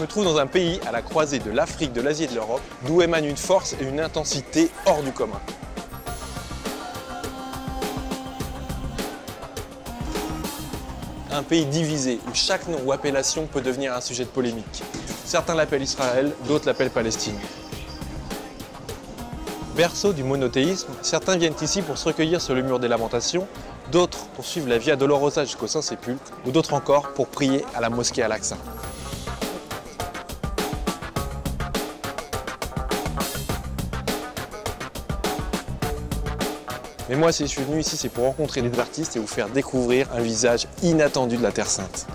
me trouve dans un pays à la croisée de l'Afrique, de l'Asie et de l'Europe, d'où émane une force et une intensité hors du commun. Un pays divisé, où chaque nom ou appellation peut devenir un sujet de polémique. Certains l'appellent Israël, d'autres l'appellent Palestine. Berceau du monothéisme, certains viennent ici pour se recueillir sur le mur des lamentations, d'autres pour suivre la Via Dolorosa jusqu'au Saint-Sépulcre, ou d'autres encore pour prier à la mosquée Al-Aqsa. Mais moi, si je suis venu ici, c'est pour rencontrer des artistes et vous faire découvrir un visage inattendu de la Terre Sainte.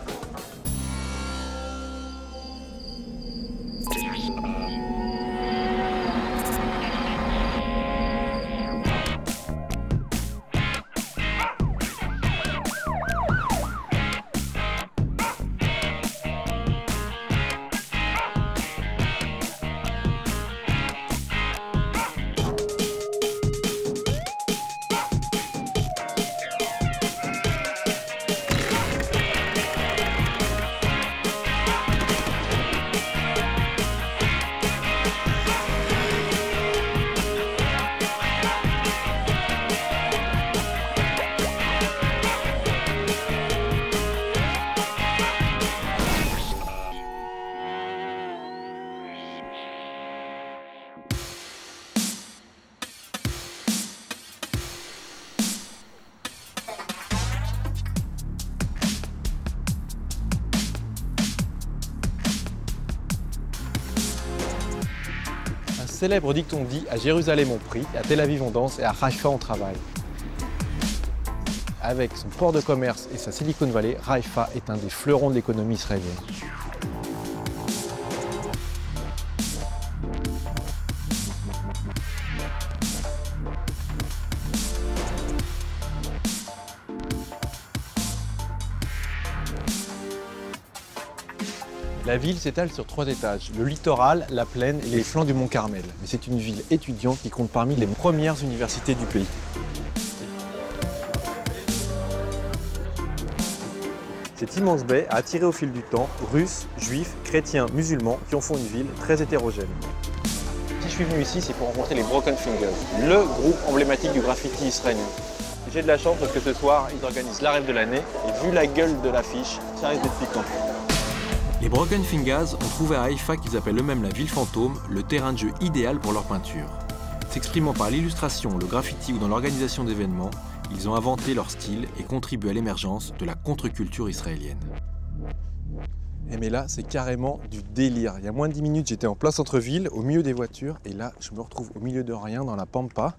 Un célèbre dicton dit « À Jérusalem on prie, à Tel Aviv on danse et à Haïfa on travaille ». Avec son port de commerce et sa Silicon Valley, Haïfa est un des fleurons de l'économie israélienne. La ville s'étale sur 3 étages, le littoral, la plaine et les flancs du mont Carmel. Mais c'est une ville étudiante qui compte parmi les premières universités du pays. Cette immense baie a attiré au fil du temps Russes, Juifs, chrétiens, musulmans qui en font une ville très hétérogène. Si je suis venu ici, c'est pour rencontrer les Broken Fingers, le groupe emblématique du graffiti israélien. J'ai de la chance parce que ce soir, ils organisent la rêve de l'année et vu la gueule de l'affiche, ça risque d'être piquant. Les Broken Fingers ont trouvé à Haïfa, qu'ils appellent eux-mêmes la ville fantôme, le terrain de jeu idéal pour leur peinture. S'exprimant par l'illustration, le graffiti ou dans l'organisation d'événements, ils ont inventé leur style et contribué à l'émergence de la contre-culture israélienne. Et mais là, c'est carrément du délire. Il y a moins de 10 minutes, j'étais en plein centre-ville, au milieu des voitures, et là, je me retrouve au milieu de rien, dans la Pampa.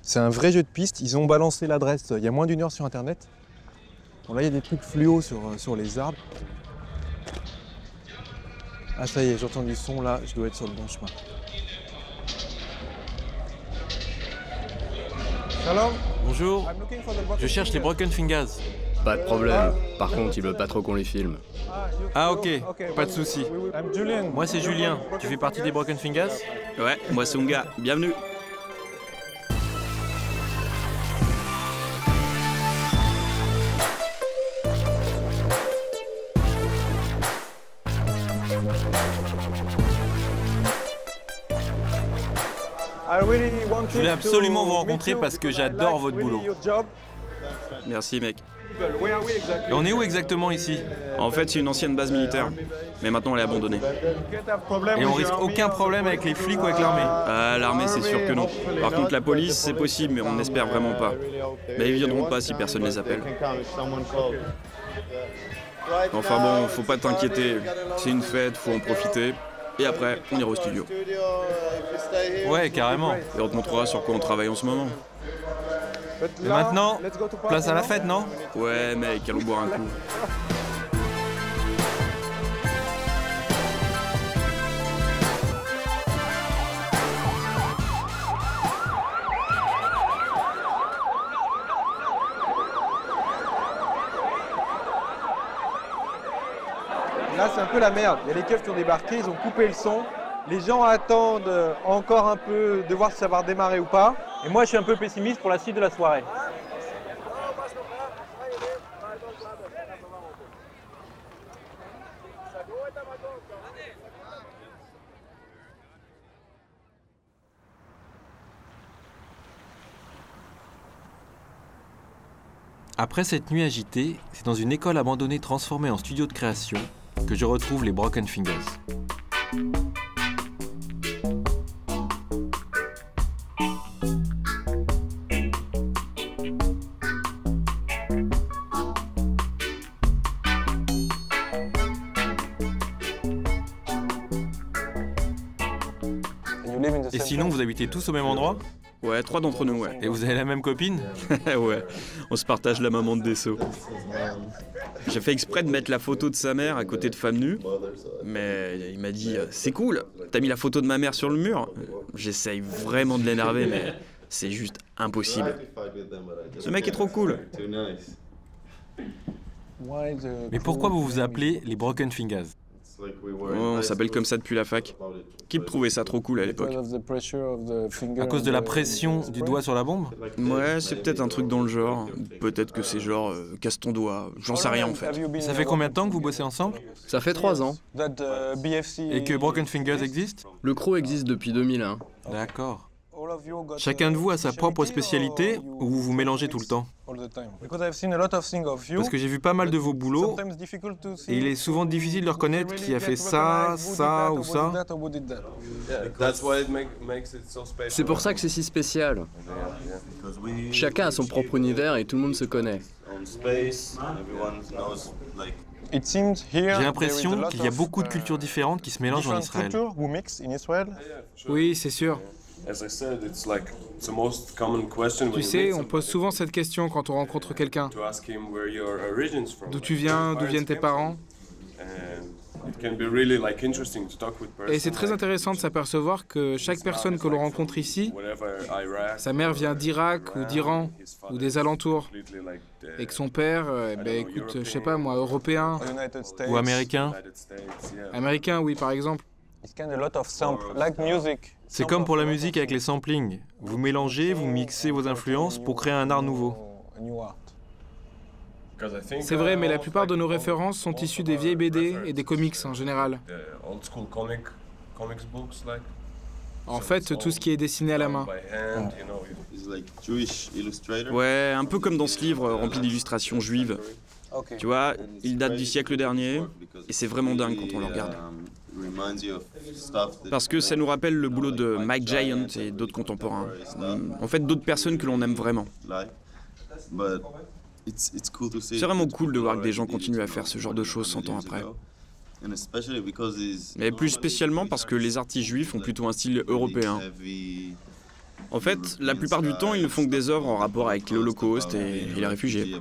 C'est un vrai jeu de piste. Ils ont balancé l'adresse il y a moins d'1 heure sur Internet. Bon, là, il y a des trucs fluo sur les arbres. Ah ça y est, j'entends du son là, je dois être sur le bon chemin. Shalom. Bonjour, je cherche les Broken Fingers. Pas de problème. Par contre, il veut pas trop qu'on les filme. Ah ok, pas de souci. Moi c'est Julien, tu fais partie des Broken Fingers? Ouais, moi Sunga, bienvenue. Je voulais absolument vous rencontrer parce que j'adore votre boulot. Merci mec. Et on est où exactement ici? En fait, c'est une ancienne base militaire, mais maintenant elle est abandonnée. Et on risque aucun problème avec les flics ou avec l'armée? Ah, l'armée, c'est sûr que non. Par contre, la police, c'est possible, mais on n'espère vraiment pas. Mais ils viendront pas si personne les appelle. Enfin bon, faut pas t'inquiéter. C'est une fête, faut en profiter. Et après, on ira au studio. Ouais, carrément. Et on te montrera sur quoi on travaille en ce moment. Et maintenant, place à la fête, non? Ouais, mec, allons boire un coup. Là, c'est un peu la merde. Il y a les keufs qui ont débarqué, ils ont coupé le son. Les gens attendent encore un peu de voir si ça va redémarrer ou pas. Et moi, je suis un peu pessimiste pour la suite de la soirée. Après cette nuit agitée, c'est dans une école abandonnée transformée en studio de création que je retrouve les Broken Fingers. Et sinon, vous habitez tous au même endroit? Ouais, 3 d'entre nous, ouais. Et vous avez la même copine? Ouais, on se partage la maman de Dessau. J'ai fait exprès de mettre la photo de sa mère à côté de femme nue, mais il m'a dit « C'est cool, t'as mis la photo de ma mère sur le mur ?» J'essaye vraiment de l'énerver, mais c'est juste impossible. Ce mec est trop cool. Mais pourquoi vous vous appelez les Broken Fingers? On s'appelle comme ça depuis la fac. Kip trouvait ça trop cool à l'époque. À cause de la pression du doigt sur la bombe? Ouais, c'est peut-être un truc dans le genre. Peut-être que c'est genre casse ton doigt. J'en sais rien en fait. Ça fait combien de temps que vous bossez ensemble? Ça fait 3 ans. Et que Broken Fingers existe? Le crew existe depuis 2001. D'accord. Chacun de vous a sa propre spécialité ou vous vous mélangez tout le temps? Parce que j'ai vu pas mal de vos boulots et il est souvent difficile de reconnaître qui a fait ça, ça ou ça. C'est pour ça que c'est si spécial. Chacun a son propre univers et tout le monde se connaît. J'ai l'impression qu'il y a beaucoup de cultures différentes qui se mélangent en Israël. Oui, c'est sûr. Tu sais, on pose souvent cette question quand on rencontre quelqu'un. D'où tu viens, d'où viennent tes parents? Et c'est très intéressant de s'apercevoir que chaque personne que l'on rencontre ici, sa mère vient d'Irak ou d'Iran ou des alentours. Et que son père, écoute, je sais pas moi, européen. Ou américain. Américain, oui, par exemple. C'est comme pour la musique avec les samplings. Vous mélangez, vous mixez vos influences pour créer un art nouveau. C'est vrai, mais la plupart de nos références sont issues des vieilles BD et des comics en général. En fait, tout ce qui est dessiné à la main. Ouais, un peu comme dans ce livre rempli d'illustrations juives. Tu vois, il date du siècle dernier et c'est vraiment dingue quand on le regarde. Parce que ça nous rappelle le boulot de Mike Giant et d'autres contemporains. En fait, d'autres personnes que l'on aime vraiment. C'est vraiment cool de voir que des gens continuent à faire ce genre de choses 100 ans après. Mais plus spécialement parce que les artistes juifs ont plutôt un style européen. En fait, la plupart du temps, ils ne font que des œuvres en rapport avec l'Holocauste et les réfugiés.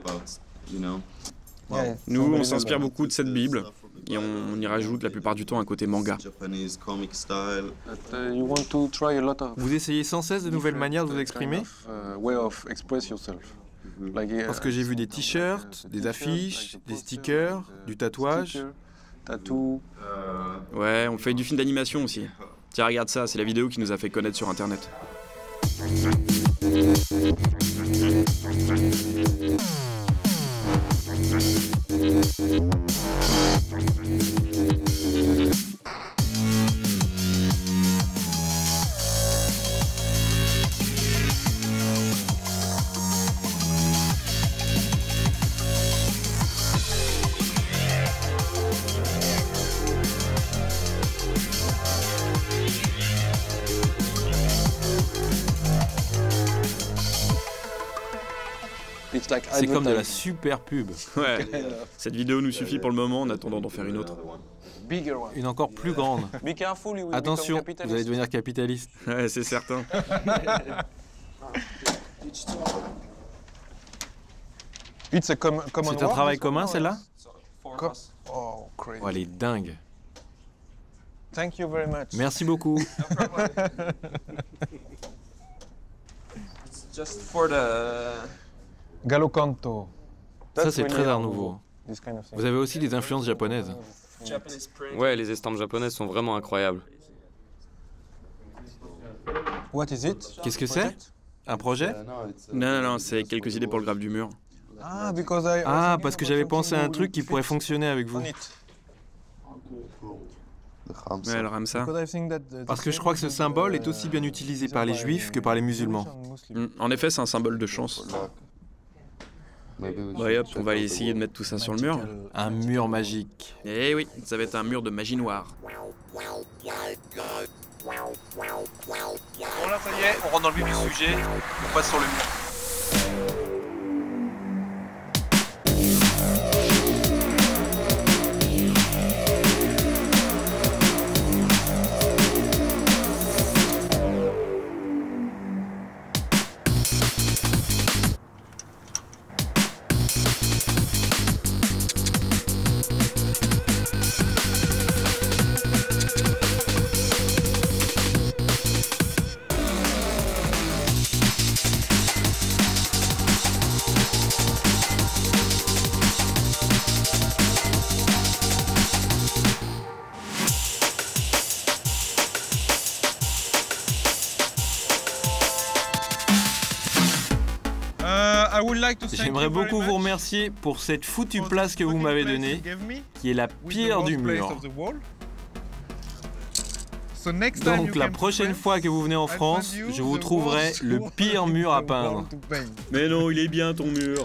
Nous, on s'inspire beaucoup de cette Bible et on y rajoute la plupart du temps un côté manga. Vous essayez sans cesse de nouvelles manières de vous exprimer? Parce que j'ai vu des t-shirts, des affiches, des stickers, du tatouage. Ouais, on fait du film d'animation aussi. Tiens, regarde ça, c'est la vidéo qui nous a fait connaître sur Internet. C'est comme de la super pub. Ouais, cette vidéo nous suffit pour le moment en attendant d'en faire une autre. Une encore plus grande. Attention, vous allez devenir capitaliste. Ouais, c'est certain. C'est un travail commun, celle-là? Oh, elle est dingue. Merci beaucoup. Gallo Canto. Ça, c'est très art nouveau. Vous avez aussi des influences japonaises. Ouais, les estampes japonaises sont vraiment incroyables. Qu'est-ce que c'est? Un projet? Non, c'est quelques idées pour le graphe du mur. Ah, parce que j'avais pensé à un truc qui pourrait fonctionner avec vous. Ouais, le Ramsa. Parce que je crois que ce symbole est aussi bien utilisé par les juifs que par les musulmans. En effet, c'est un symbole de chance. Ouais, hop, on va aller essayer de mettre tout ça sur le mur. Un mur magique. Eh oui, ça va être un mur de magie noire. Bon là ça y est, on rentre dans le vif du sujet, on passe sur le mur. J'aimerais beaucoup vous remercier pour cette foutue place que vous m'avez donnée, qui est la pire du mur. Donc la prochaine fois que vous venez en France, je vous trouverai le pire mur à peindre. Mais non, il est bien ton mur.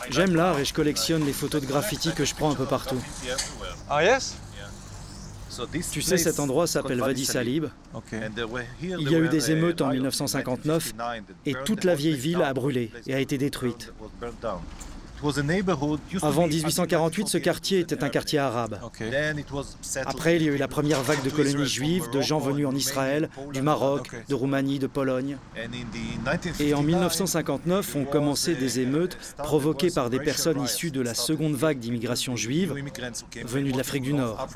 J'aime l'art et je collectionne les photos de graffiti que je prends un peu partout. Ah yes? Tu sais, cet endroit s'appelle Wadi Salib. Il y a eu des émeutes en 1959 et toute la vieille ville a brûlé et a été détruite. Avant 1848, ce quartier était un quartier arabe. Après, il y a eu la première vague de colonies juives, de gens venus en Israël, du Maroc, de Roumanie, de Pologne. Et en 1959, ont commencé des émeutes provoquées par des personnes issues de la seconde vague d'immigration juive, venues de l'Afrique du Nord,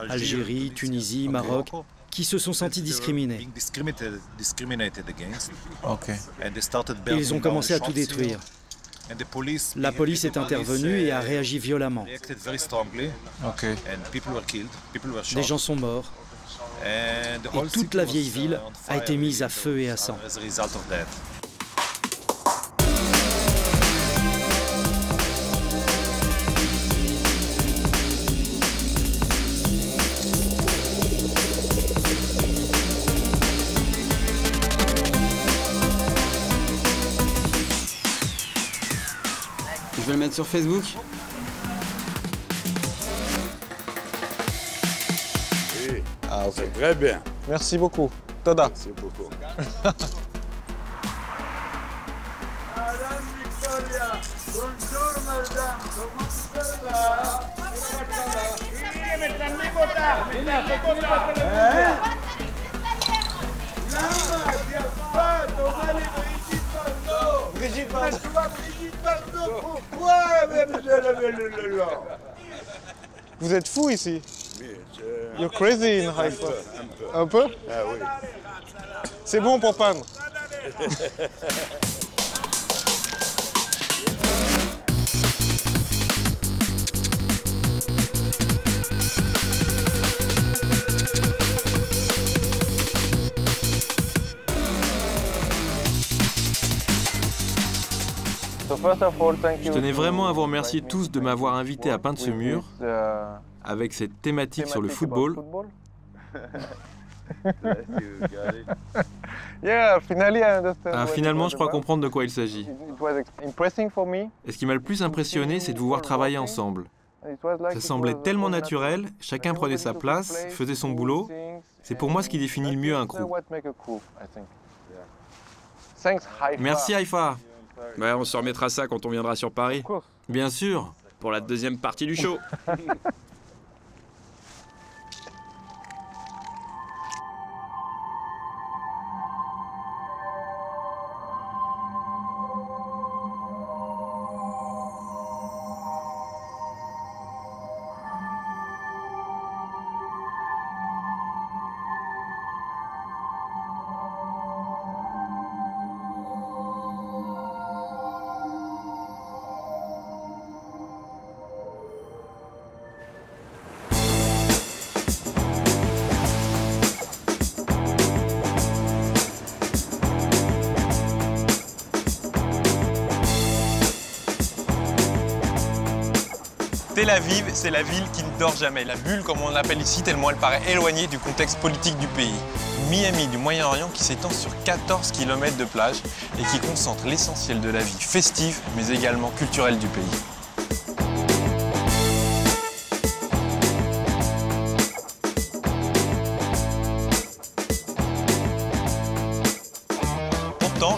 Algérie, Tunisie, Maroc, qui se sont sentis discriminés. Et ils ont commencé à tout détruire. La police est intervenue et a réagi violemment. Des gens sont morts. Et toute la vieille ville a été mise à feu et à sang. Je vais le mettre sur Facebook. Oui. Ah, c'est très bien. Merci beaucoup. Toda. Merci beaucoup. Madame Victoria, bonjour madame, comment ça va? Brigitte Bardot, pourquoi? Vous êtes fou ici. Oui, You're crazy in Haïfa. Un peu? Ah oui. C'est bon pour peindre. Je tenais vraiment à vous remercier tous de m'avoir invité à peindre ce mur avec cette thématique sur le football. Finalement, je crois comprendre de quoi il s'agit. Et ce qui m'a le plus impressionné, c'est de vous voir travailler ensemble. Ça semblait tellement naturel, chacun prenait sa place, faisait son boulot. C'est pour moi ce qui définit le mieux un crew. Merci Haïfa. Ouais, on se remettra ça quand on viendra sur Paris. Bien sûr. Pour la deuxième partie du show. Tel Aviv, c'est la ville qui ne dort jamais. La bulle, comme on l'appelle ici, tellement elle paraît éloignée du contexte politique du pays. Miami du Moyen-Orient qui s'étend sur 14 km de plage et qui concentre l'essentiel de la vie festive, mais également culturelle du pays.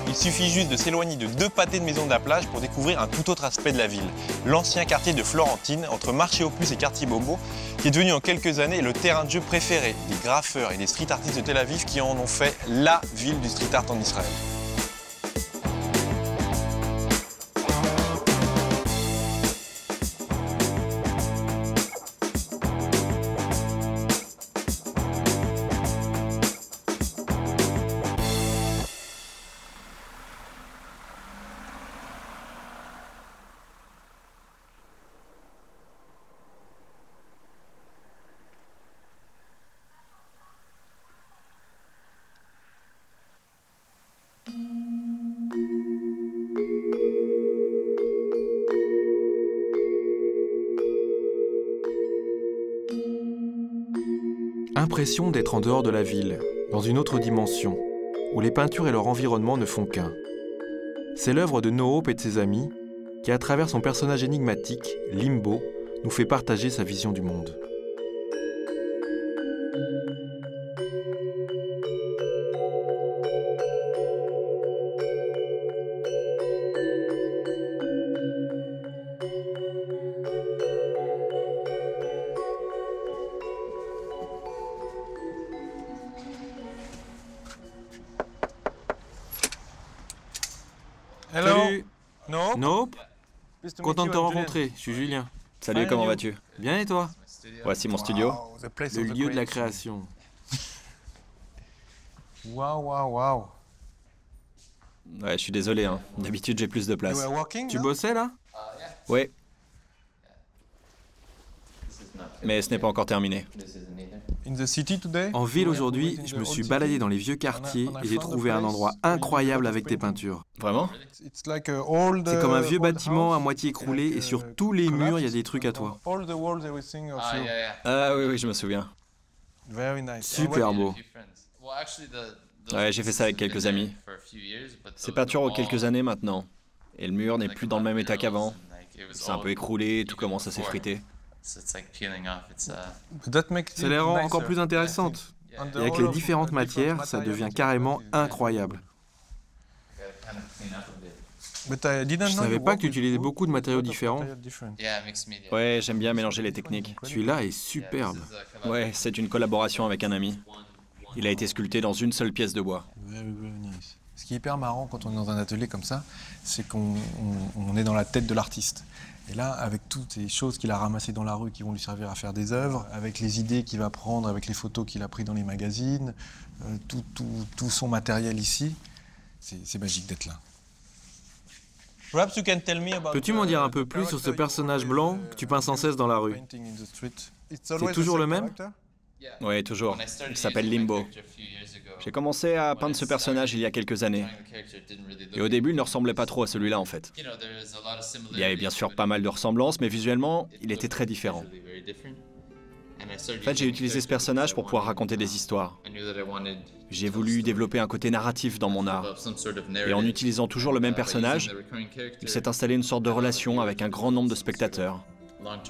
Il suffit juste de s'éloigner de 2 pâtés de maison de la plage pour découvrir un tout autre aspect de la ville. L'ancien quartier de Florentine, entre marché aux puces et quartier Bobo, qui est devenu en quelques années le terrain de jeu préféré des graffeurs et des street artistes de Tel Aviv qui en ont fait la ville du street art en Israël. Impression d'être en dehors de la ville, dans une autre dimension, où les peintures et leur environnement ne font qu'un. C'est l'œuvre de No Hope et de ses amis, qui à travers son personnage énigmatique, Limbo, nous fait partager sa vision du monde. Salut. Nope. Content de te rencontrer, je suis Julien. Salut, comment vas-tu? Bien et toi? Voici mon studio. Le lieu de la création. Waouh. Ouais, je suis désolé, hein. D'habitude j'ai plus de place. Tu bossais là? Ouais. Mais ce n'est pas encore terminé. En ville aujourd'hui, je me suis baladé dans les vieux quartiers et j'ai trouvé un endroit incroyable avec tes peintures. Vraiment? C'est comme un vieux bâtiment à moitié écroulé et sur tous les murs, il y a des trucs à toi. Ah oui, je me souviens. Super beau. Ouais, j'ai fait ça avec quelques amis. Ces peintures ont quelques années maintenant. Et le mur n'est plus dans le même état qu'avant. C'est un peu écroulé, tout commence à s'effriter. Ça les rend encore plus intéressantes. Et avec les différentes matières, ça devient carrément incroyable. Je savais pas que tu utilisais beaucoup de matériaux différents. Ouais, j'aime bien mélanger les techniques. Celui-là est superbe. Ouais, c'est une collaboration avec un ami. Il a été sculpté dans une seule pièce de bois. Ce qui est hyper marrant quand on est dans un atelier comme ça, c'est qu'on est dans la tête de l'artiste. Et là, avec toutes ces choses qu'il a ramassées dans la rue qui vont lui servir à faire des œuvres, avec les idées qu'il va prendre, avec les photos qu'il a prises dans les magazines, tout son matériel ici, c'est magique d'être là. Peux-tu m'en dire un peu plus sur ce personnage blanc que tu peins sans cesse dans la rue? C'est toujours le même? Ouais, toujours. Il s'appelle Limbo. J'ai commencé à peindre ce personnage il y a quelques années. Et au début, il ne ressemblait pas trop à celui-là, en fait. Il y avait bien sûr pas mal de ressemblances, mais visuellement, il était très différent. En fait, j'ai utilisé ce personnage pour pouvoir raconter des histoires. J'ai voulu développer un côté narratif dans mon art. Et en utilisant toujours le même personnage, il s'est installé une sorte de relation avec un grand nombre de spectateurs. Parce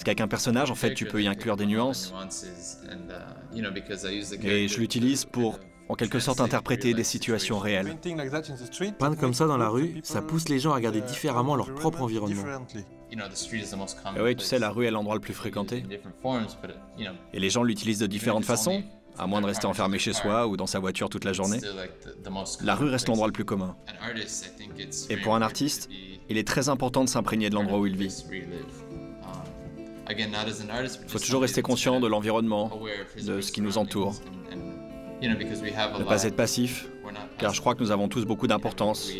qu'avec un personnage, en fait, tu peux y inclure des nuances. Et je l'utilise pour, en quelque sorte, interpréter des situations réelles. Peindre comme ça dans la rue, ça pousse les gens à regarder différemment leur propre environnement. Et oui, tu sais, la rue est l'endroit le plus fréquenté. Et les gens l'utilisent de différentes façons, à moins de rester enfermé chez soi ou dans sa voiture toute la journée. La rue reste l'endroit le plus commun. Et pour un artiste, il est très important de s'imprégner de l'endroit où il vit. Il faut toujours rester conscient de l'environnement, de ce qui nous entoure. Ne pas être passif, car je crois que nous avons tous beaucoup d'importance.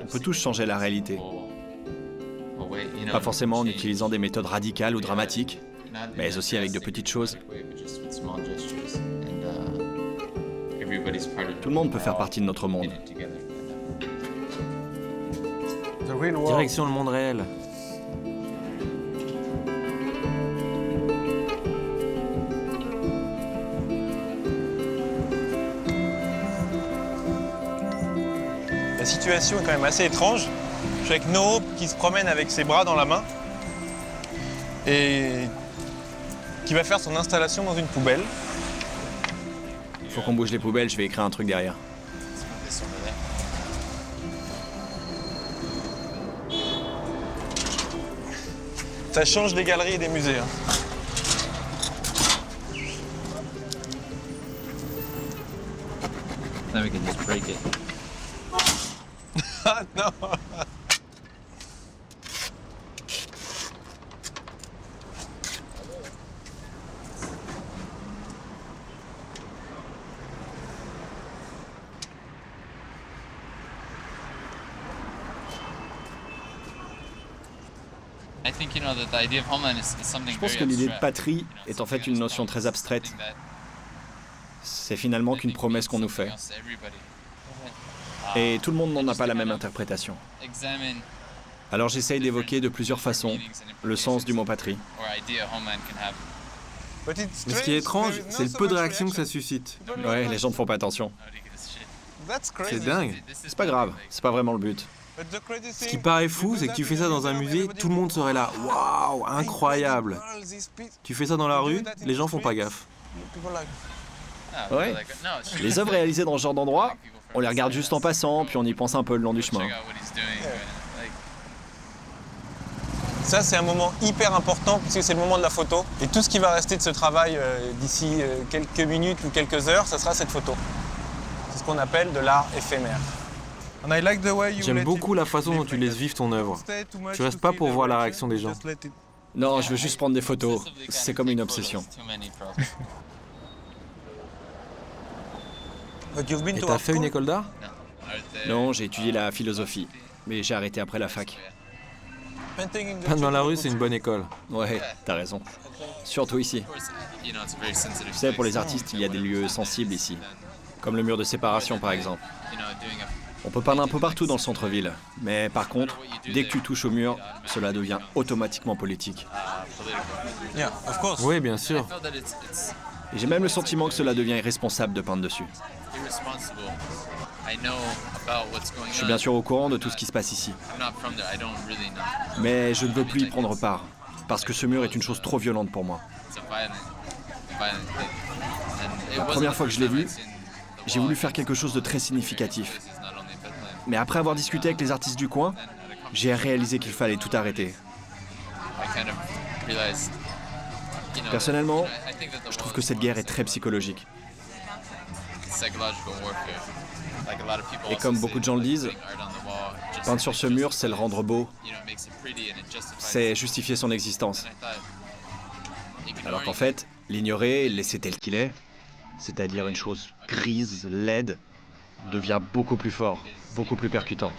On peut tous changer la réalité. Pas forcément en utilisant des méthodes radicales ou dramatiques, mais aussi avec de petites choses. Tout le monde peut faire partie de notre monde. Direction le monde réel. La situation est quand même assez étrange. Je suis avec No qui se promène avec ses bras dans la main et qui va faire son installation dans une poubelle. Faut qu'on bouge les poubelles, je vais écrire un truc derrière. Ça change des galeries et des musées. Hein. Then we can just break it. Ah non. Je pense que l'idée de patrie est en fait une notion très abstraite. C'est finalement qu'une promesse qu'on nous fait. Et tout le monde n'en a pas la même interprétation. Alors j'essaye d'évoquer de plusieurs façons le sens du mot patrie. Mais ce qui est étrange, c'est le peu de réactions que ça suscite. Ouais, les gens ne font pas attention. C'est dingue. C'est pas grave, c'est pas vraiment le but. Ce qui paraît fou, c'est que tu fais ça dans un musée, tout le monde serait là. Waouh, incroyable. Tu fais ça dans la rue, les gens font pas gaffe. Ouais. Les œuvres réalisées dans ce genre d'endroit, on les regarde juste en passant, puis on y pense un peu le long du chemin. Ça, c'est un moment hyper important puisque c'est le moment de la photo. Et tout ce qui va rester de ce travail d'ici quelques minutes ou quelques heures, ça sera cette photo. C'est ce qu'on appelle de l'art éphémère. J'aime beaucoup la façon dont tu laisses vivre ton œuvre. Tu restes pas pour voir la réaction des gens. Non, je veux juste prendre des photos. C'est comme une obsession. Et t'as fait une école d'art? Non, j'ai étudié la philosophie, mais j'ai arrêté après la fac. Peindre dans la rue, c'est une bonne école. Ouais, t'as raison. Surtout ici. Tu sais, pour les artistes, il y a des lieux sensibles ici. Comme le mur de séparation, par exemple. On peut peindre un peu partout dans le centre-ville, mais par contre, dès que tu touches au mur, cela devient automatiquement politique. Oui, bien sûr. Et j'ai même le sentiment que cela devient irresponsable de peindre dessus. Je suis bien sûr au courant de tout ce qui se passe ici. Mais je ne veux plus y prendre part, parce que ce mur est une chose trop violente pour moi. La première fois que je l'ai vu, j'ai voulu faire quelque chose de très significatif. Mais après avoir discuté avec les artistes du coin, j'ai réalisé qu'il fallait tout arrêter. Personnellement, je trouve que cette guerre est très psychologique. Et comme beaucoup de gens le disent, peindre sur ce mur, c'est le rendre beau. C'est justifier son existence. Alors qu'en fait, l'ignorer, le laisser tel qu'il est, c'est-à-dire une chose grise, laide, devient beaucoup plus fort, beaucoup plus percutant.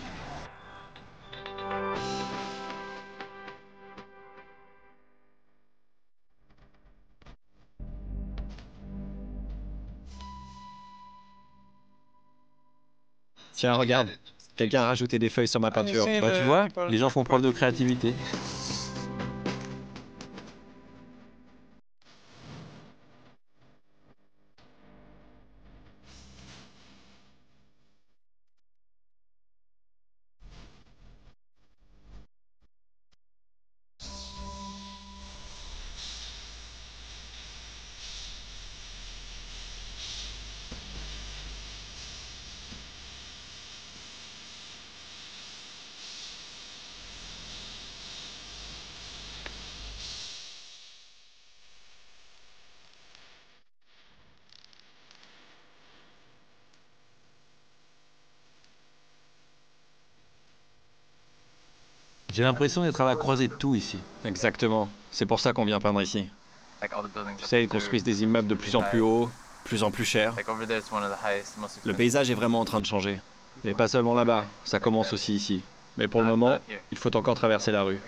Tiens, regarde, quelqu'un a rajouté des feuilles sur ma peinture. Bah tu vois, les gens font preuve de créativité. J'ai l'impression d'être à la croisée de tout ici. Exactement, c'est pour ça qu'on vient peindre ici. Tu sais, ils construisent des immeubles de plus en plus hauts, plus en plus chers. Le paysage est vraiment en train de changer. Et pas seulement là-bas, ça commence aussi ici. Mais pour le moment, il faut encore traverser la rue.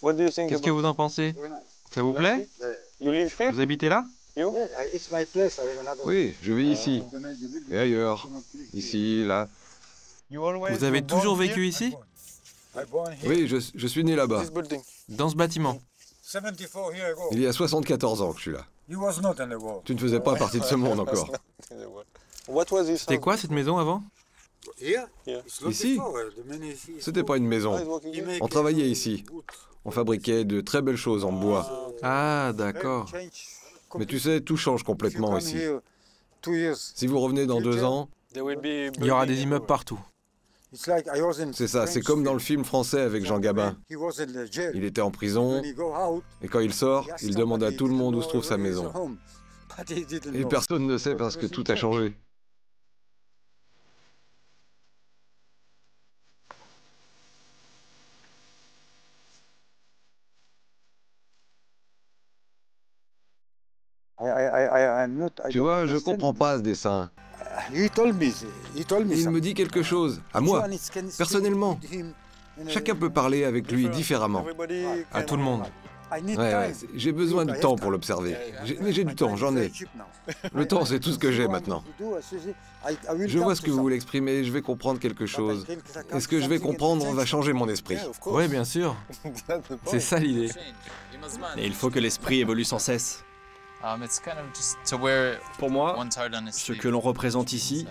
Qu'est-ce que vous en pensez? Ça vous plaît? Vous habitez là? Oui, je vis ici. Et ailleurs. Ici, là. Vous avez toujours vécu ici? Oui, je suis né là-bas. Dans ce bâtiment? Il y a 74 ans que je suis là. Tu ne faisais pas partie de ce monde encore. C'était quoi cette maison avant? Ici? C'était pas une maison. On travaillait ici. On fabriquait de très belles choses en bois. Ah, d'accord. Mais tu sais, tout change complètement ici. Si vous revenez dans 2 ans, il y aura des immeubles partout. C'est ça, c'est comme dans le film français avec Jean Gabin. Il était en prison, et quand il sort, il demande à tout le monde où se trouve sa maison. Et personne ne sait parce que tout a changé. Tu vois, je comprends pas ce dessin. Il me dit quelque chose, à moi, personnellement. Chacun peut parler avec lui différemment. À tout le monde. Ouais, j'ai besoin de temps pour l'observer. Mais j'ai du temps, j'en ai. Le temps, c'est tout ce que j'ai maintenant. Je vois ce que vous voulez exprimer, je vais comprendre quelque chose. Et ce que je vais comprendre va changer mon esprit. Oui, bien sûr. C'est ça l'idée. Et il faut que l'esprit évolue sans cesse. Pour moi, ce que l'on représente ici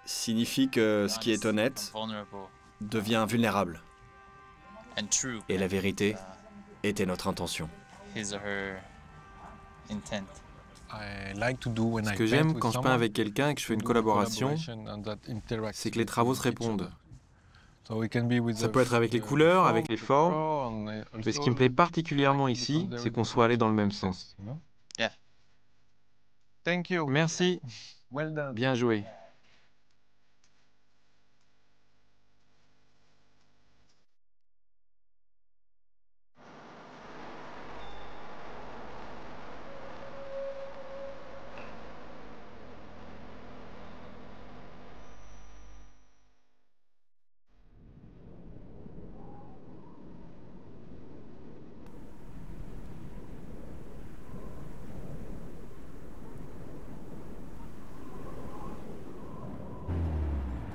signifie que ce qui est honnête devient vulnérable. Et la vérité était notre intention. Ce que j'aime quand je peins avec quelqu'un et que je fais une collaboration, c'est que les travaux se répondent. Ça peut être avec les couleurs, avec les formes, mais ce qui me plaît particulièrement ici, c'est qu'on soit allé dans le même sens. Merci. Bien joué.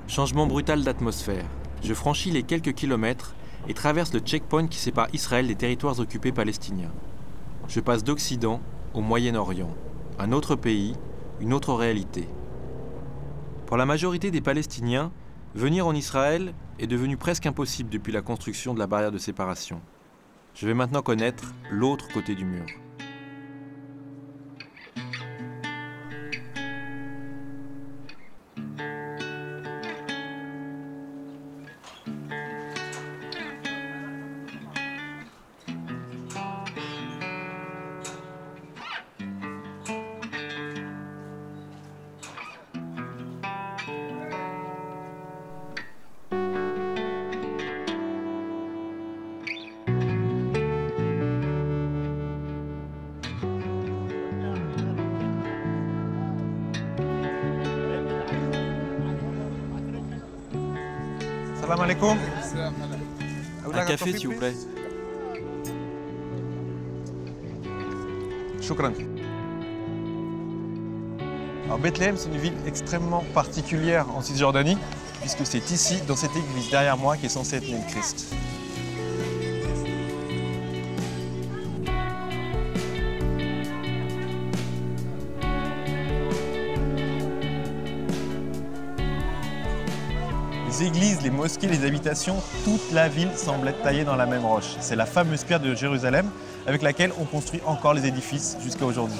Changement brutal d'atmosphère. Je franchis les quelques kilomètres et traverse le checkpoint qui sépare Israël des territoires occupés palestiniens. Je passe d'Occident au Moyen-Orient. Un autre pays, une autre réalité. Pour la majorité des Palestiniens, venir en Israël est devenu presque impossible depuis la construction de la barrière de séparation. Je vais maintenant connaître l'autre côté du mur. Salam alaikum. Un café, s'il vous plaît. Shukran. Alors Bethléem, c'est une ville extrêmement particulière en Cisjordanie, puisque c'est ici, dans cette église derrière moi, qui est censé être né le Christ. Les églises, les mosquées, les habitations, toute la ville semble être taillée dans la même roche. C'est la fameuse pierre de Jérusalem avec laquelle on construit encore les édifices jusqu'à aujourd'hui.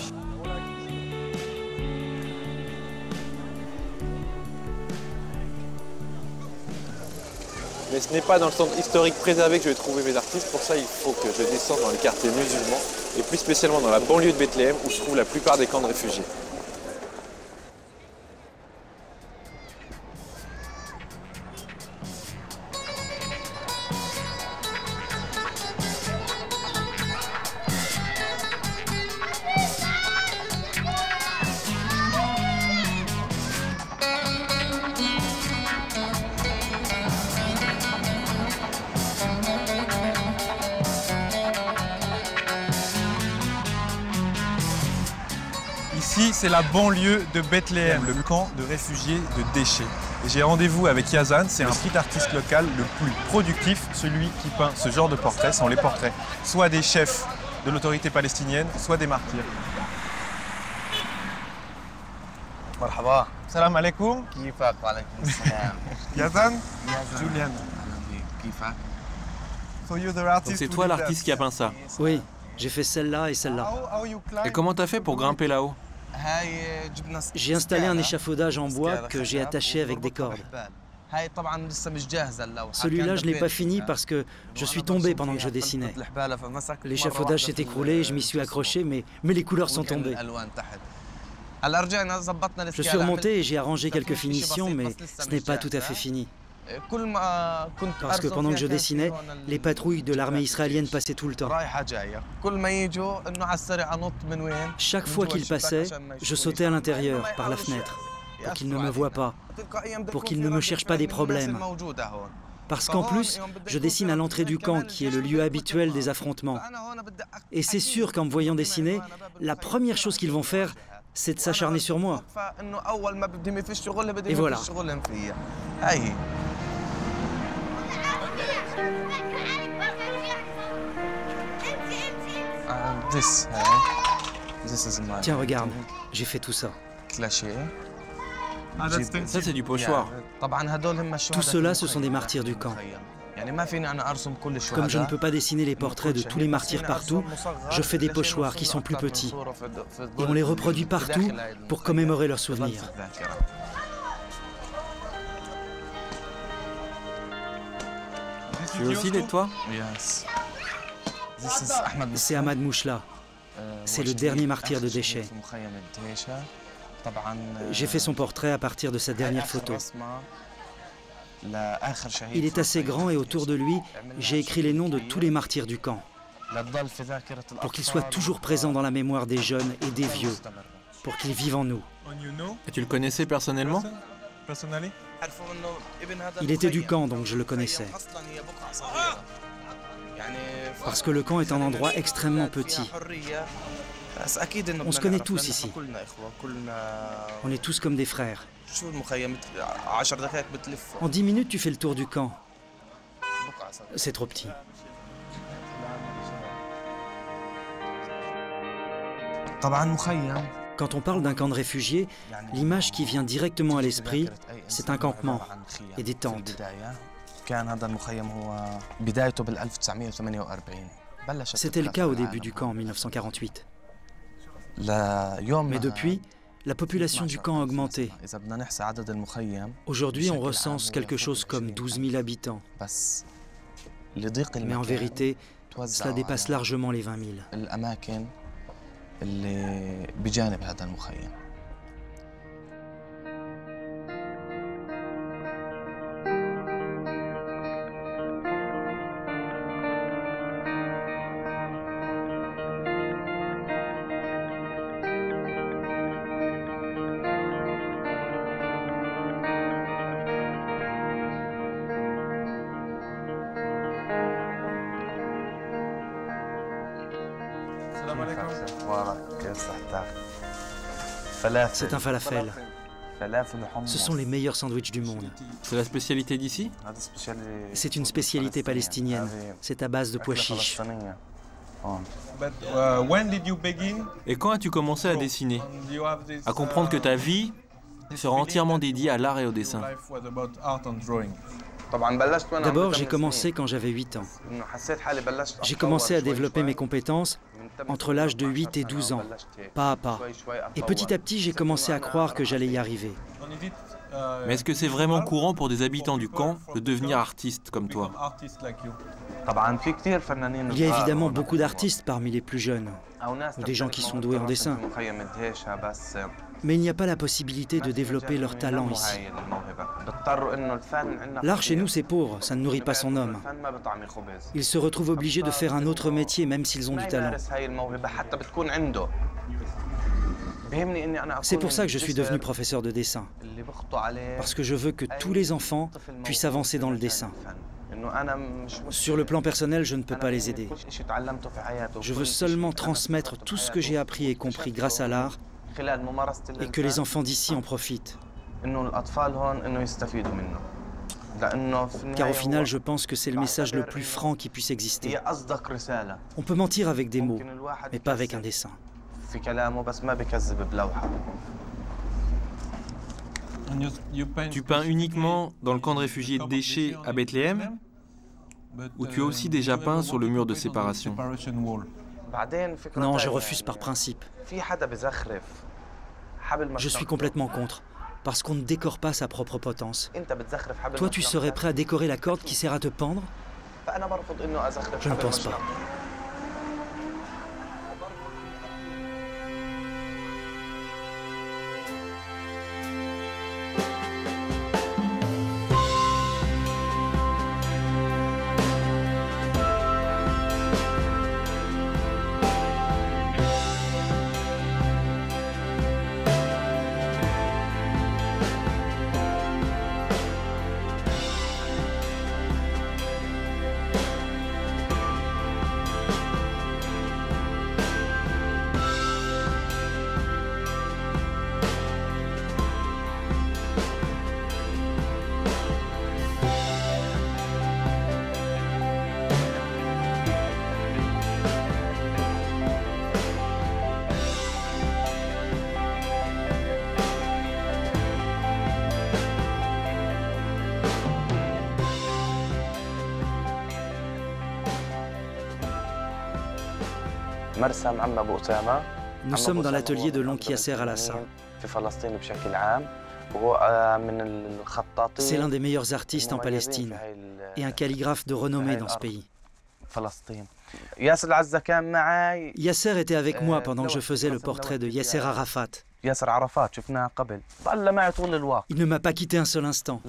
Mais ce n'est pas dans le centre historique préservé que je vais trouver mes artistes. Pour ça, il faut que je descende dans les quartiers musulmans et plus spécialement dans la banlieue de Bethléem où se trouvent la plupart des camps de réfugiés. Ici, c'est la banlieue de Bethléem, le camp de réfugiés de déchets. Et j'ai rendez-vous avec Yazan, c'est un street artiste local le plus productif, celui qui peint ce genre de portraits, sont les portraits soit des chefs de l'autorité palestinienne, soit des martyrs. Marhaba. Salam alaikum. كيفك وعليكم السلام. Yazan, Julian. كيفك؟ Donc c'est toi l'artiste qui a peint ça. Oui, j'ai fait celle-là et celle-là. Et comment t'as fait pour grimper là-haut? J'ai installé un échafaudage en bois que j'ai attaché avec des cordes. Celui-là, je ne l'ai pas fini parce que je suis tombé pendant que je dessinais. L'échafaudage s'est écroulé et je m'y suis accroché, mais les couleurs sont tombées. Je suis remonté et j'ai arrangé quelques finitions, mais ce n'est pas tout à fait fini. Parce que pendant que je dessinais, les patrouilles de l'armée israélienne passaient tout le temps. Chaque fois qu'ils passaient, je sautais à l'intérieur, par la fenêtre, pour qu'ils ne me voient pas, pour qu'ils ne me cherchent pas des problèmes. Parce qu'en plus, je dessine à l'entrée du camp, qui est le lieu habituel des affrontements. Et c'est sûr qu'en me voyant dessiner, la première chose qu'ils vont faire, c'est de s'acharner sur moi. Et voilà. Tiens, regarde, j'ai fait tout ça. Ça, c'est du pochoir. Tout cela, ce sont des martyrs du camp. Comme je ne peux pas dessiner les portraits de tous les martyrs partout, je fais des pochoirs qui sont plus petits. Et on les reproduit partout pour commémorer leurs souvenirs. Tu veux aussi des toi? C'est Ahmad Mouchla. C'est le dernier martyr de déchets. J'ai fait son portrait à partir de sa dernière photo. Il est assez grand et autour de lui, j'ai écrit les noms de tous les martyrs du camp, pour qu'ils soient toujours présents dans la mémoire des jeunes et des vieux, pour qu'ils vivent en nous. Et tu le connaissais personnellement? Il était du camp, donc je le connaissais. Parce que le camp est un endroit extrêmement petit. On se connaît tous ici. On est tous comme des frères. En 10 minutes, tu fais le tour du camp. C'est trop petit. Quand on parle d'un camp de réfugiés, l'image qui vient directement à l'esprit, c'est un campement et des tentes. C'était le cas au début du camp en 1948. Mais depuis, la population du camp a augmenté. Aujourd'hui, on recense quelque chose comme 12 000 habitants. Mais en vérité, cela dépasse largement les 20 000. C'est un falafel. Ce sont les meilleurs sandwichs du monde. C'est la spécialité d'ici? C'est une spécialité palestinienne. C'est à base de pois chiches. Et quand as-tu commencé à dessiner? À comprendre que ta vie sera entièrement dédiée à l'art et au dessin? D'abord, j'ai commencé quand j'avais 8 ans. J'ai commencé à développer mes compétences entre l'âge de 8 et 12 ans, pas à pas. Et petit à petit, j'ai commencé à croire que j'allais y arriver. Mais est-ce que c'est vraiment courant pour des habitants du camp de devenir artistes comme toi? Il y a évidemment beaucoup d'artistes parmi les plus jeunes, ou des gens qui sont doués en dessin. Mais il n'y a pas la possibilité de développer leur talent ici. L'art chez nous, c'est pauvre, ça ne nourrit pas son homme. Ils se retrouvent obligés de faire un autre métier, même s'ils ont du talent. C'est pour ça que je suis devenu professeur de dessin. Parce que je veux que tous les enfants puissent avancer dans le dessin. Sur le plan personnel, je ne peux pas les aider. Je veux seulement transmettre tout ce que j'ai appris et compris grâce à l'art et que les enfants d'ici en profitent. Car au final, je pense que c'est le message le plus franc qui puisse exister. On peut mentir avec des mots, mais pas avec un dessin. Tu peins uniquement dans le camp de réfugiés de déchets à Bethléem, ou tu as aussi déjà peint sur le mur de séparation? Non, je refuse par principe. Je suis complètement contre, parce qu'on ne décore pas sa propre potence. Toi, tu serais prêt à décorer la corde qui sert à te pendre? Je ne pense pas. Nous sommes dans l'atelier de l'oncle Yasser Al-Hassan. C'est l'un des meilleurs artistes en Palestine et un calligraphe de renommée dans ce pays. Yasser était avec moi pendant que je faisais le portrait de Yasser Arafat. Il ne m'a pas quitté un seul instant.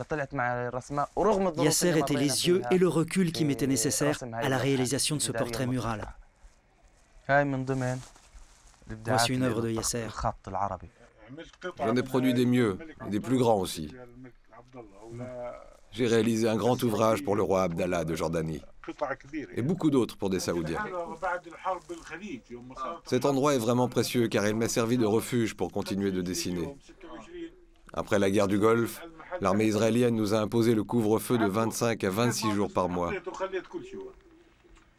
Yasser était les yeux et le recul qui m'étaient nécessaires à la réalisation de ce portrait mural. Voici une œuvre de Yasser. J'en ai produit des mieux, et des plus grands aussi. J'ai réalisé un grand ouvrage pour le roi Abdallah de Jordanie, et beaucoup d'autres pour des Saoudiens. Cet endroit est vraiment précieux car il m'a servi de refuge pour continuer de dessiner. Après la guerre du Golfe, l'armée israélienne nous a imposé le couvre-feu de 25 à 26 jours par mois.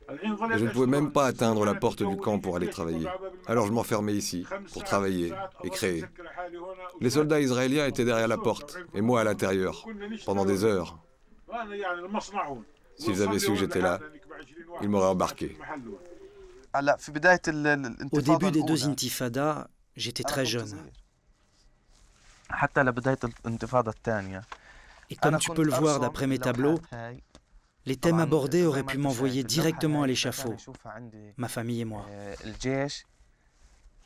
Et je ne pouvais même pas atteindre la porte du camp pour aller travailler. Alors je m'enfermais ici, pour travailler et créer. Les soldats israéliens étaient derrière la porte, et moi à l'intérieur, pendant des heures. S'ils avaient su que j'étais là, ils m'auraient embarqué. Au début des deux intifadas, j'étais très jeune. Et comme tu peux le voir d'après mes tableaux, les thèmes abordés auraient pu m'envoyer directement à l'échafaud, ma famille et moi.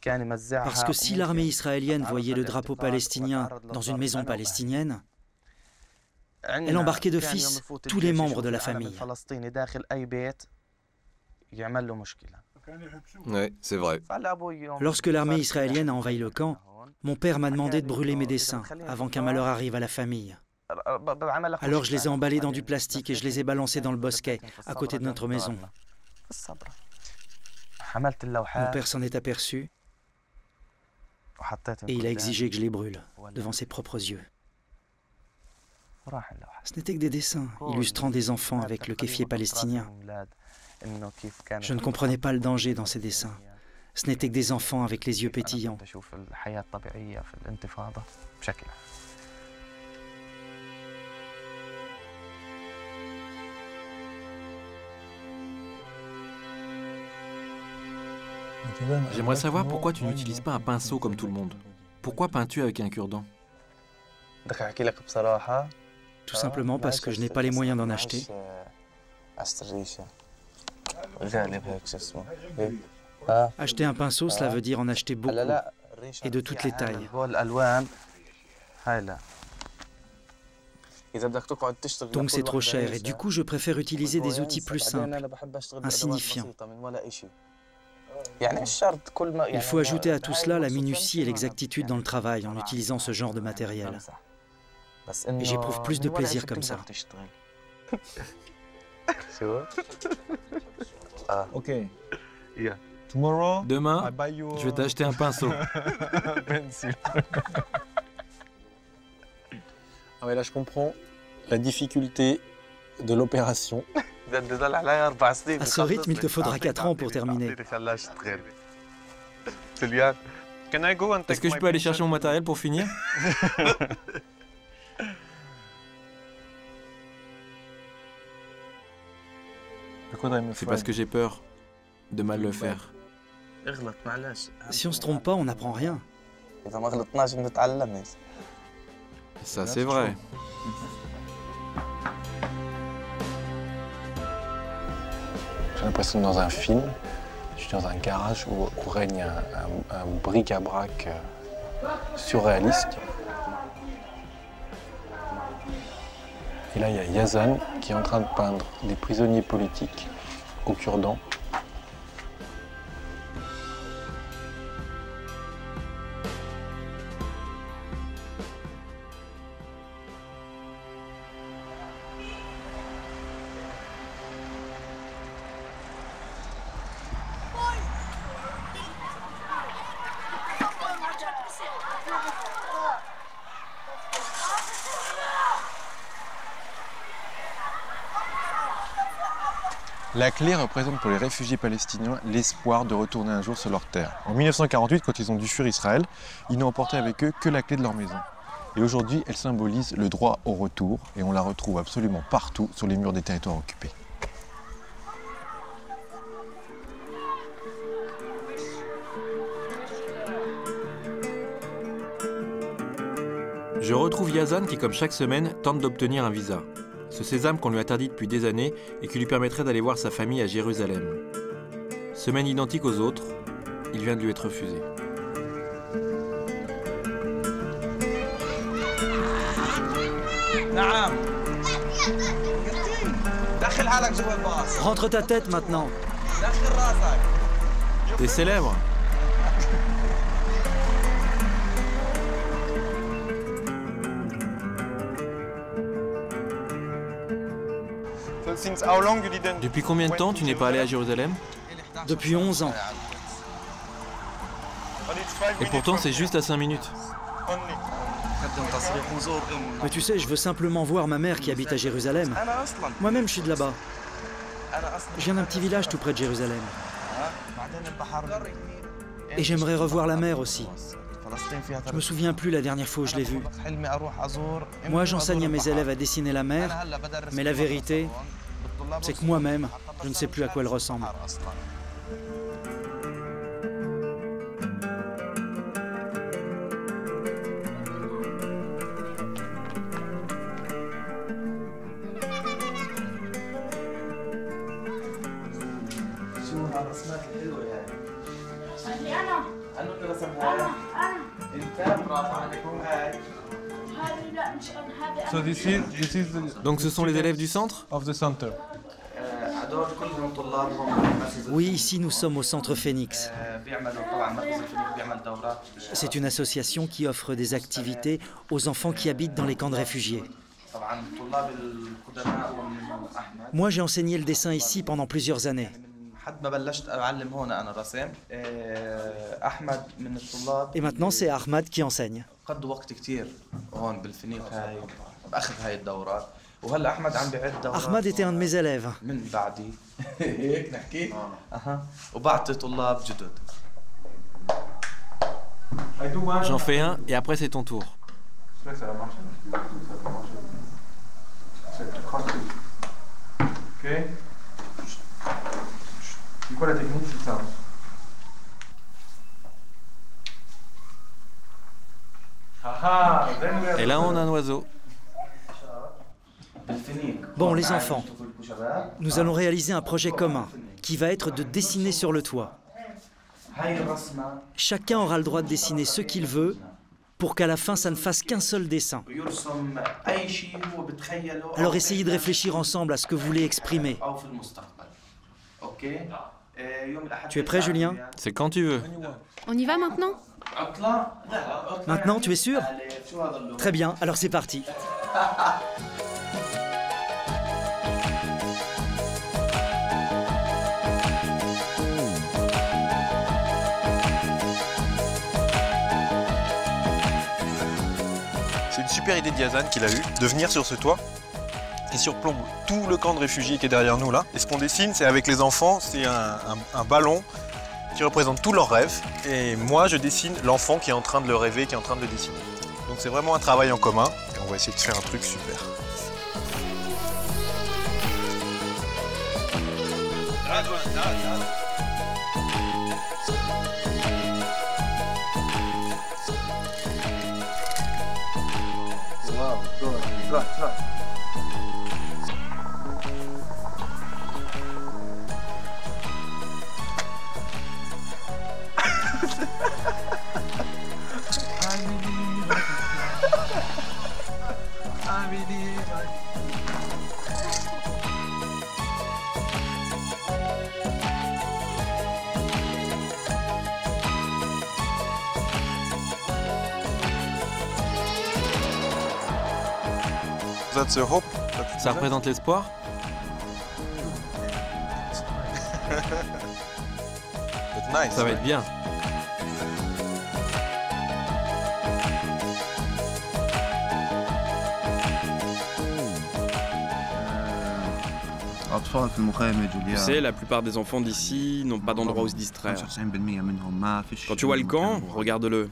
Parce que si l'armée israélienne voyait le drapeau palestinien dans une maison palestinienne, elle embarquait d'office tous les membres de la famille. Oui, c'est vrai. Lorsque l'armée israélienne a envahi le camp, mon père m'a demandé de brûler mes dessins avant qu'un malheur arrive à la famille. Alors je les ai emballés dans du plastique et je les ai balancés dans le bosquet, à côté de notre maison. Mon père s'en est aperçu et il a exigé que je les brûle devant ses propres yeux. Ce n'était que des dessins illustrant des enfants avec le kéfier palestinien. Je ne comprenais pas le danger dans ces dessins. Ce n'étaient que des enfants avec les yeux pétillants. J'aimerais savoir pourquoi tu n'utilises pas un pinceau comme tout le monde. Pourquoi peins-tu avec un cure-dent? Tout simplement parce que je n'ai pas les moyens d'en acheter. Acheter un pinceau, cela veut dire en acheter beaucoup, et de toutes les tailles. Donc c'est trop cher, et du coup je préfère utiliser des outils plus simples, insignifiants. Il faut ajouter à tout cela la minutie et l'exactitude dans le travail en utilisant ce genre de matériel. Et j'éprouve plus de plaisir comme ça. Demain, je vais t'acheter un pinceau. Ah ouais, là je comprends la difficulté de l'opération. À ce rythme, il te faudra 4 ans pour terminer. Est-ce que je peux aller chercher mon matériel pour finir? C'est parce que j'ai peur de mal le faire. Si on se trompe pas, on n'apprend rien. Ça, c'est vrai. J'ai l'impression que dans un film, je suis dans un garage où règne un bric-à-brac surréaliste. Et là, il y a Yazan qui est en train de peindre des prisonniers politiques au cure-dent. La clé représente pour les réfugiés palestiniens l'espoir de retourner un jour sur leur terre. En 1948, quand ils ont dû fuir Israël, ils n'ont emporté avec eux que la clé de leur maison. Et aujourd'hui, elle symbolise le droit au retour et on la retrouve absolument partout sur les murs des territoires occupés. Je retrouve Yazan qui, comme chaque semaine, tente d'obtenir un visa. Ce sésame qu'on lui interdit depuis des années et qui lui permettrait d'aller voir sa famille à Jérusalem. Semaine identique aux autres, il vient de lui être refusé. Rentre ta tête maintenant. T'es célèbre. Depuis combien de temps tu n'es pas allé à Jérusalem? Depuis 11 ans. Et pourtant, c'est juste à 5 minutes. Mais tu sais, je veux simplement voir ma mère qui habite à Jérusalem. Moi-même, je suis de là-bas. Je viens d'un petit village tout près de Jérusalem. Et j'aimerais revoir la mer aussi. Je me souviens plus la dernière fois où je l'ai vue. Moi, j'enseigne à mes élèves à dessiner la mer, mais la vérité, c'est que moi-même, je ne sais plus à quoi elle ressemble. Donc ce sont les élèves du centre? Oui, ici nous sommes au Centre Phoenix. C'est une association qui offre des activités aux enfants qui habitent dans les camps de réfugiés. Moi, j'ai enseigné le dessin ici pendant plusieurs années. Et maintenant, c'est Ahmad qui enseigne. Ahmad était un de mes élèves. J'en fais un et après c'est ton tour. Ça va marcher. Ça va marcher. C'est ok. C'est quoi la technique? C'est ça. Et là, on a un oiseau. Bon, les enfants, nous allons réaliser un projet commun qui va être de dessiner sur le toit. Chacun aura le droit de dessiner ce qu'il veut pour qu'à la fin, ça ne fasse qu'un seul dessin. Alors essayez de réfléchir ensemble à ce que vous voulez exprimer. Tu es prêt, Julien? C'est quand tu veux. On y va maintenant? Maintenant, tu es sûr? Très bien, alors c'est parti. super idée de Yazan qu'il a eue, de venir sur ce toit qui surplombe tout le camp de réfugiés qui est derrière nous là. Et ce qu'on dessine, c'est avec les enfants, c'est un ballon qui représente tous leurs rêves. Et moi, je dessine l'enfant qui est en train de le rêver, qui est en train de le dessiner. Donc c'est vraiment un travail en commun. Et on va essayer de faire un truc super. Ça représente l'espoir? Ça va être bien. Tu sais, la plupart des enfants d'ici n'ont pas d'endroit où se distraire. Quand tu vois le camp, regarde-le.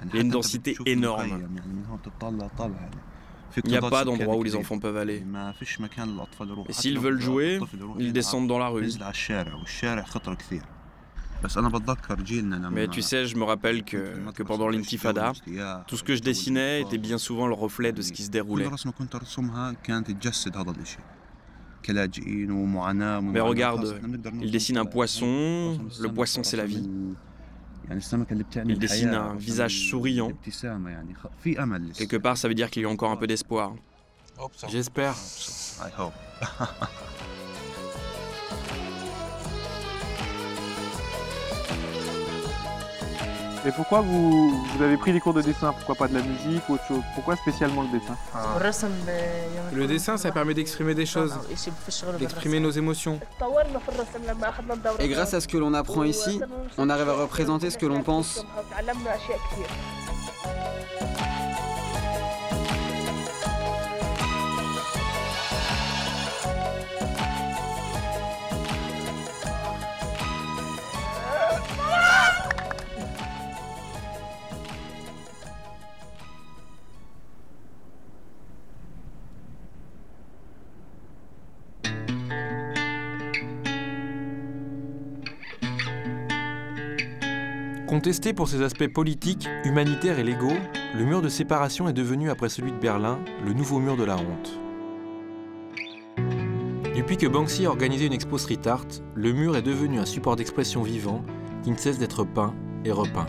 Il y a une densité énorme. Il n'y a pas d'endroit où les enfants peuvent aller. Et s'ils veulent jouer, ils descendent dans la rue. Mais tu sais, je me rappelle que pendant l'intifada, tout ce que je dessinais était bien souvent le reflet de ce qui se déroulait. Mais regarde, il dessine un poisson, le poisson c'est la vie. Il dessine un visage souriant. Quelque part, ça veut dire qu'il y a encore un peu d'espoir. J'espère. Et pourquoi vous avez pris des cours de dessin? Pourquoi pas de la musique ou autre chose? Pourquoi spécialement le dessin? Le dessin, ça permet d'exprimer des choses, d'exprimer nos émotions. Et grâce à ce que l'on apprend ici, on arrive à représenter ce que l'on pense. Contesté pour ses aspects politiques, humanitaires et légaux, le mur de séparation est devenu, après celui de Berlin, le nouveau mur de la honte. Depuis que Banksy a organisé une expo street art, le mur est devenu un support d'expression vivant qui ne cesse d'être peint et repeint.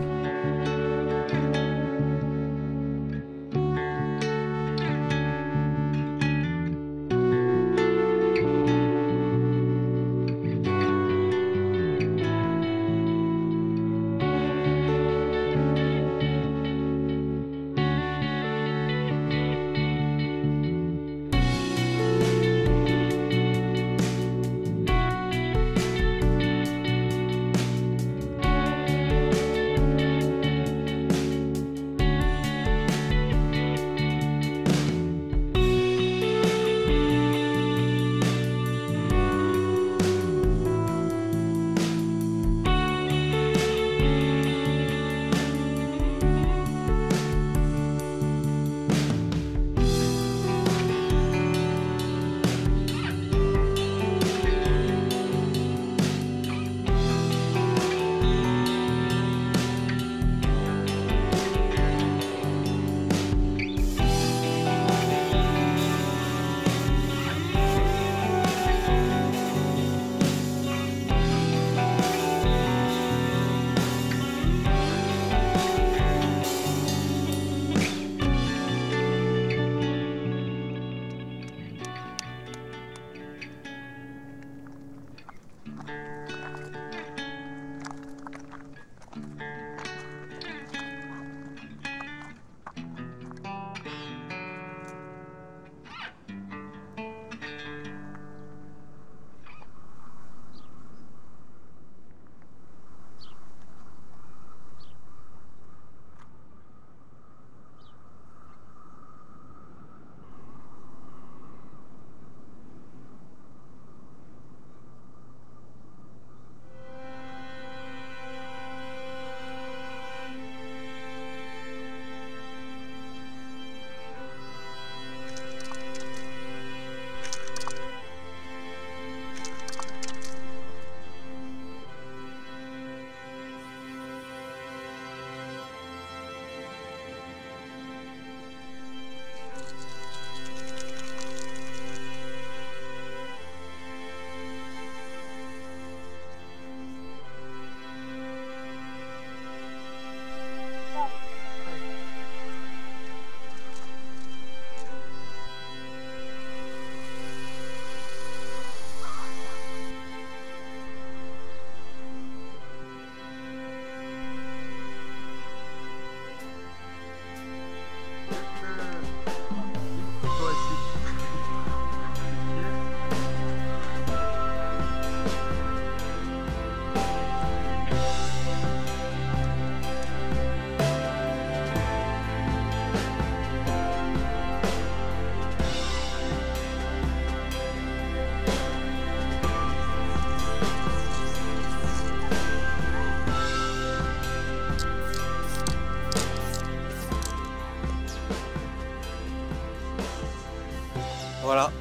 Voilà.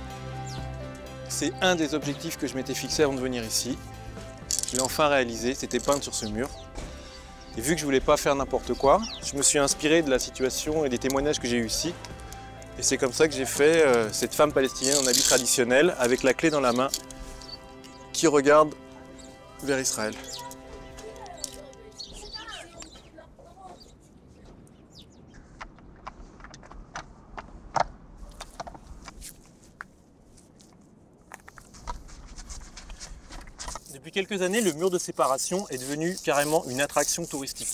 C'est un des objectifs que je m'étais fixé avant de venir ici. Je l'ai enfin réalisé, c'était peindre sur ce mur. Et vu que je voulais pas faire n'importe quoi, je me suis inspiré de la situation et des témoignages que j'ai eu ici. Et c'est comme ça que j'ai fait cette femme palestinienne en habit traditionnel, avec la clé dans la main, qui regarde vers Israël. Depuis quelques années, le mur de séparation est devenu carrément une attraction touristique.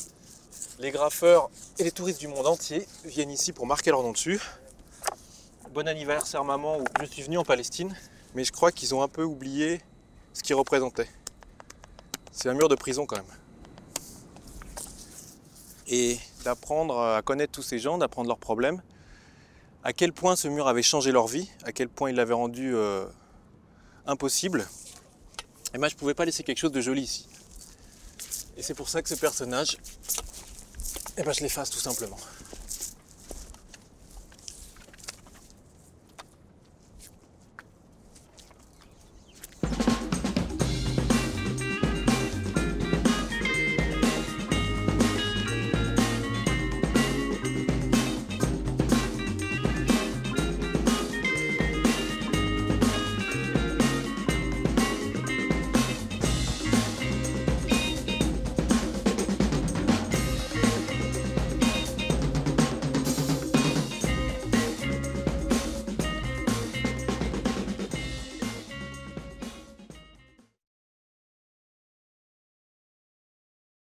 Les graffeurs et les touristes du monde entier viennent ici pour marquer leur nom dessus. Bon anniversaire maman, ou je suis venu en Palestine, mais je crois qu'ils ont un peu oublié ce qu'il représentait. C'est un mur de prison quand même. Et d'apprendre à connaître tous ces gens, d'apprendre leurs problèmes, à quel point ce mur avait changé leur vie, à quel point il l'avait rendu impossible, et moi je ne pouvais pas laisser quelque chose de joli ici. Et c'est pour ça que ce personnage, je l'efface tout simplement.